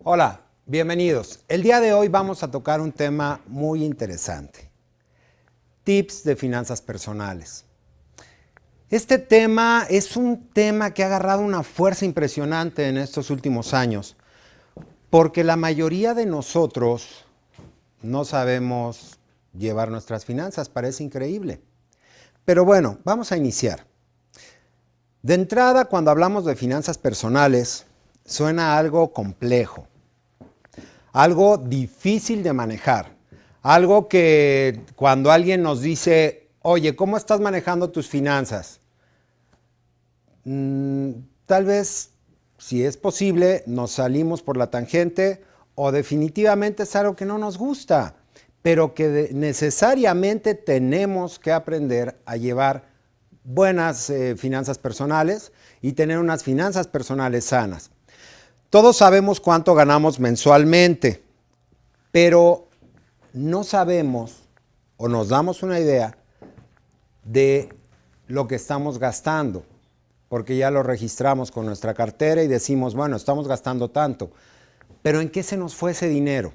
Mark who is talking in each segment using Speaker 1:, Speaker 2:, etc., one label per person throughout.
Speaker 1: Hola, bienvenidos. El día de hoy vamos a tocar un tema muy interesante. Tips de finanzas personales. Este tema es un tema que ha agarrado una fuerza impresionante en estos últimos años, porque la mayoría de nosotros no sabemos llevar nuestras finanzas, parece increíble. Pero bueno, vamos a iniciar. De entrada, cuando hablamos de finanzas personales, suena algo complejo. Algo difícil de manejar, algo que cuando alguien nos dice, oye, ¿cómo estás manejando tus finanzas? Tal vez, si es posible, nos salimos por la tangente o definitivamente es algo que no nos gusta, pero que necesariamente tenemos que aprender a llevar buenas finanzas personales y tener unas finanzas personales sanas. Todos sabemos cuánto ganamos mensualmente, pero no sabemos o nos damos una idea de lo que estamos gastando, porque ya lo registramos con nuestra cartera y decimos, bueno, estamos gastando tanto, pero ¿en qué se nos fue ese dinero?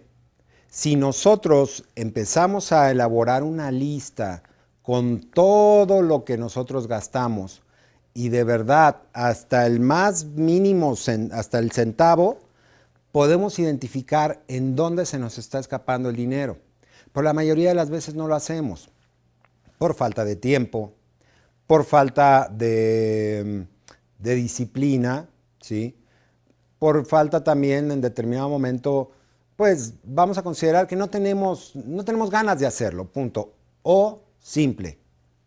Speaker 1: Si nosotros empezamos a elaborar una lista con todo lo que nosotros gastamos y de verdad hasta el más mínimo, hasta el centavo, podemos identificar en dónde se nos está escapando el dinero. Pero la mayoría de las veces no lo hacemos por falta de tiempo, por falta de disciplina, ¿sí? Por falta también en determinado momento, pues vamos a considerar que no tenemos ganas de hacerlo, punto. O simple,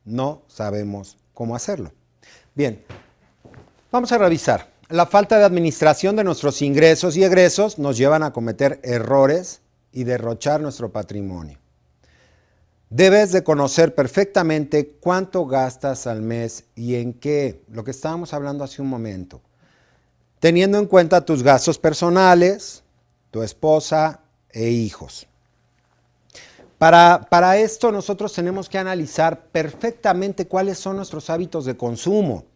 Speaker 1: no sabemos cómo hacerlo. Bien, vamos a revisar. La falta de administración de nuestros ingresos y egresos nos llevan a cometer errores y derrochar nuestro patrimonio. Debes de conocer perfectamente cuánto gastas al mes y en qué, lo que estábamos hablando hace un momento, teniendo en cuenta tus gastos personales, tu esposa e hijos. Para esto nosotros tenemos que analizar perfectamente cuáles son nuestros hábitos de consumo.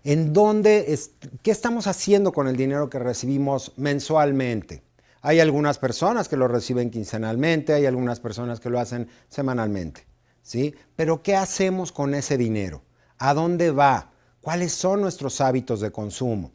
Speaker 1: ¿Qué estamos haciendo con el dinero que recibimos mensualmente? Hay algunas personas que lo reciben quincenalmente, hay algunas personas que lo hacen semanalmente, ¿sí? Pero ¿qué hacemos con ese dinero? ¿A dónde va? ¿Cuáles son nuestros hábitos de consumo?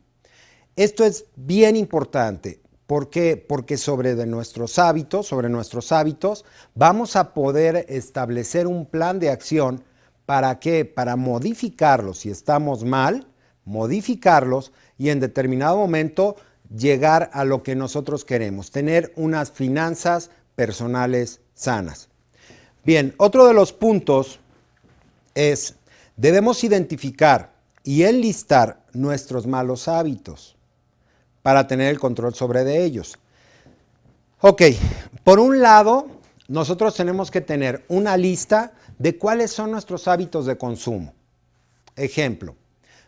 Speaker 1: Esto es bien importante. ¿Por qué? Porque sobre nuestros hábitos, vamos a poder establecer un plan de acción. ¿Para qué? Para modificarlos. Si estamos mal, modificarlos y en determinado momento llegar a lo que nosotros queremos, tener unas finanzas personales sanas. Bien, otro de los puntos es, debemos identificar y enlistar nuestros malos hábitos para tener el control sobre de ellos. Ok, por un lado, nosotros tenemos que tener una lista de cuáles son nuestros hábitos de consumo. Ejemplo,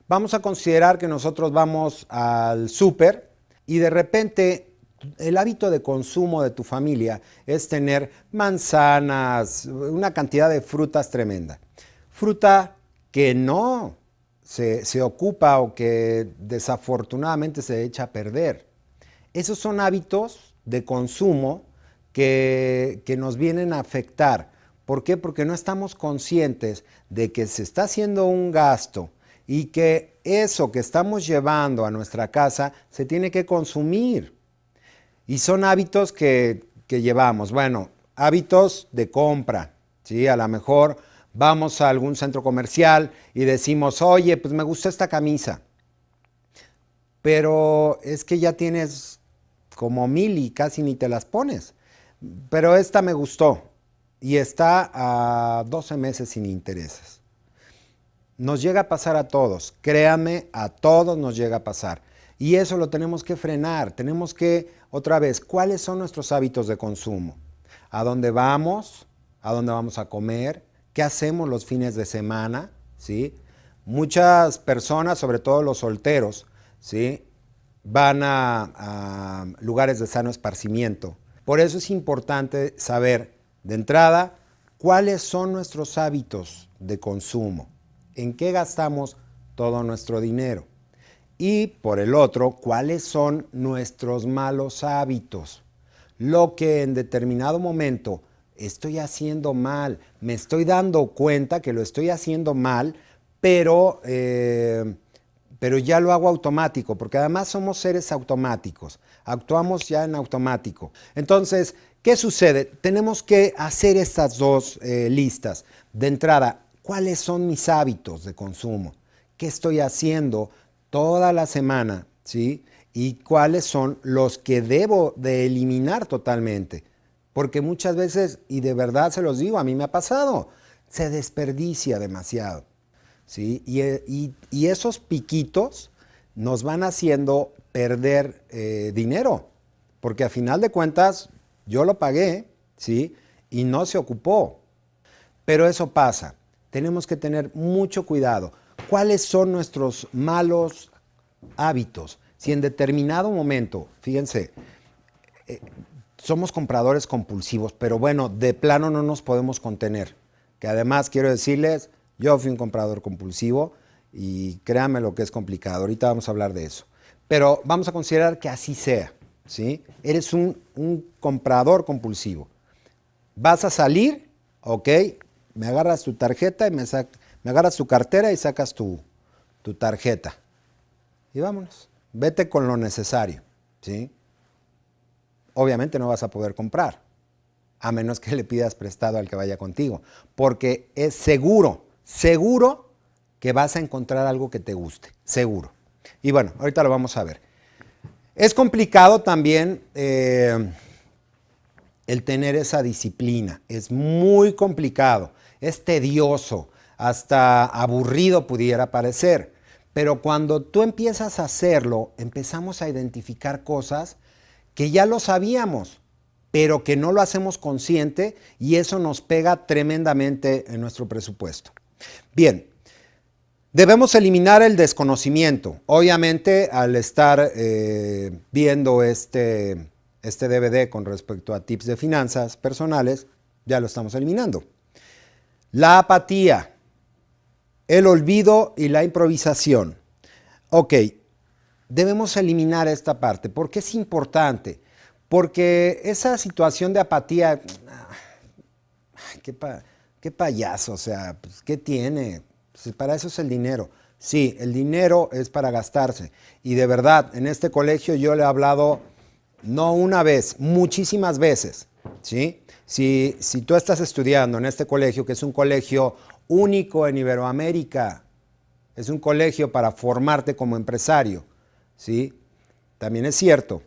Speaker 1: vamos a considerar que nosotros vamos al súper y de repente el hábito de consumo de tu familia es tener manzanas, una cantidad de frutas tremenda. Fruta que no se ocupa o que desafortunadamente se echa a perder. Esos son hábitos de consumo que nos vienen a afectar. ¿Por qué? Porque no estamos conscientes de que se está haciendo un gasto y que eso que estamos llevando a nuestra casa se tiene que consumir. Y son hábitos que llevamos. Bueno, hábitos de compra, ¿sí? A lo mejor vamos a algún centro comercial y decimos, oye, pues me gusta esta camisa. Pero es que ya tienes como 1000 y casi ni te las pones. Pero esta me gustó y está a 12 meses sin intereses. Nos llega a pasar a todos, créame, a todos nos llega a pasar. Y eso lo tenemos que frenar, tenemos que, otra vez, ¿cuáles son nuestros hábitos de consumo? ¿A dónde vamos? ¿A dónde vamos a comer? ¿Qué hacemos los fines de semana? ¿Sí? Muchas personas, sobre todo los solteros, ¿sí? Van a lugares de sano esparcimiento. Por eso es importante saber, de entrada, cuáles son nuestros hábitos de consumo. ¿En qué gastamos todo nuestro dinero? Y por el otro, cuáles son nuestros malos hábitos. Lo que en determinado momento estoy haciendo mal, me estoy dando cuenta que lo estoy haciendo mal, pero ya lo hago automático, porque además somos seres automáticos, actuamos ya en automático. Entonces, ¿qué sucede? Tenemos que hacer estas dos listas. De entrada, ¿cuáles son mis hábitos de consumo? ¿Qué estoy haciendo toda la semana? ¿Sí? Y cuáles son los que debo de eliminar totalmente. Porque muchas veces, y de verdad se los digo, a mí me ha pasado, se desperdicia demasiado. ¿Sí? Y esos piquitos nos van haciendo perder dinero, porque a final de cuentas yo lo pagué, ¿sí? Y no se ocupó. Pero eso pasa. Tenemos que tener mucho cuidado. ¿Cuáles son nuestros malos hábitos? Si en determinado momento, fíjense, somos compradores compulsivos, pero bueno, de plano no nos podemos contener. Que además quiero decirles, yo fui un comprador compulsivo y créanme lo que es complicado. Ahorita vamos a hablar de eso. Pero vamos a considerar que así sea, ¿sí? Eres un comprador compulsivo. Vas a salir, ok, me agarras tu tarjeta y me agarras tu cartera y sacas tu tarjeta. Y vámonos. Vete con lo necesario, ¿sí? Obviamente no vas a poder comprar, a menos que le pidas prestado al que vaya contigo, porque es seguro que vas a encontrar algo que te guste, seguro. Y bueno, ahorita lo vamos a ver. Es complicado también el tener esa disciplina, es muy complicado, es tedioso, hasta aburrido pudiera parecer, pero cuando tú empiezas a hacerlo, empezamos a identificar cosas que ya lo sabíamos, pero que no lo hacemos consciente y eso nos pega tremendamente en nuestro presupuesto. Bien, debemos eliminar el desconocimiento. Obviamente, al estar viendo este DVD con respecto a tips de finanzas personales, ya lo estamos eliminando. La apatía, el olvido y la improvisación. Ok, debemos eliminar esta parte. ¿Por qué es importante? Porque esa situación de apatía, qué payaso, o sea, pues, ¿qué tiene? Pues para eso es el dinero. Sí, el dinero es para gastarse. Y de verdad, en este colegio yo le he hablado no una vez, muchísimas veces, ¿sí? Si tú estás estudiando en este colegio, que es un colegio único en Iberoamérica, es un colegio para formarte como empresario, ¿sí? También es cierto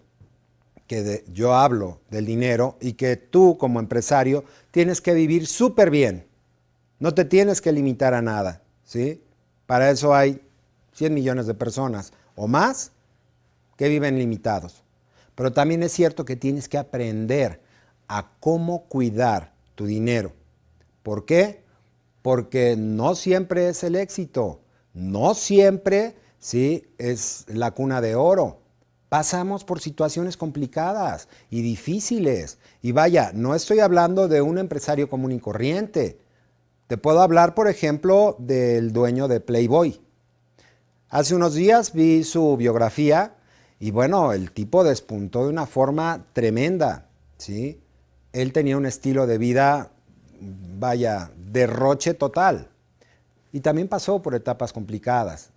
Speaker 1: que yo hablo del dinero y que tú como empresario tienes que vivir súper bien. No te tienes que limitar a nada, ¿sí? Para eso hay 100 millones de personas o más que viven limitados. Pero también es cierto que tienes que aprender a cómo cuidar tu dinero. ¿Por qué? Porque no siempre es el éxito, no siempre, ¿sí?, es la cuna de oro. Pasamos por situaciones complicadas y difíciles. Y vaya, no estoy hablando de un empresario común y corriente. Te puedo hablar, por ejemplo, del dueño de Playboy. Hace unos días vi su biografía y bueno, el tipo despuntó de una forma tremenda, ¿sí? Él tenía un estilo de vida, vaya, derroche total. Y también pasó por etapas complicadas.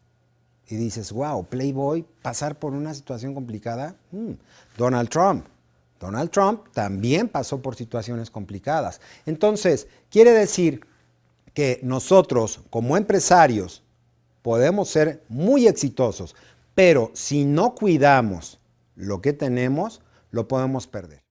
Speaker 1: Y dices, wow, Playboy, pasar por una situación complicada. Donald Trump también pasó por situaciones complicadas. Entonces, quiere decir que nosotros como empresarios podemos ser muy exitosos, pero si no cuidamos lo que tenemos, lo podemos perder.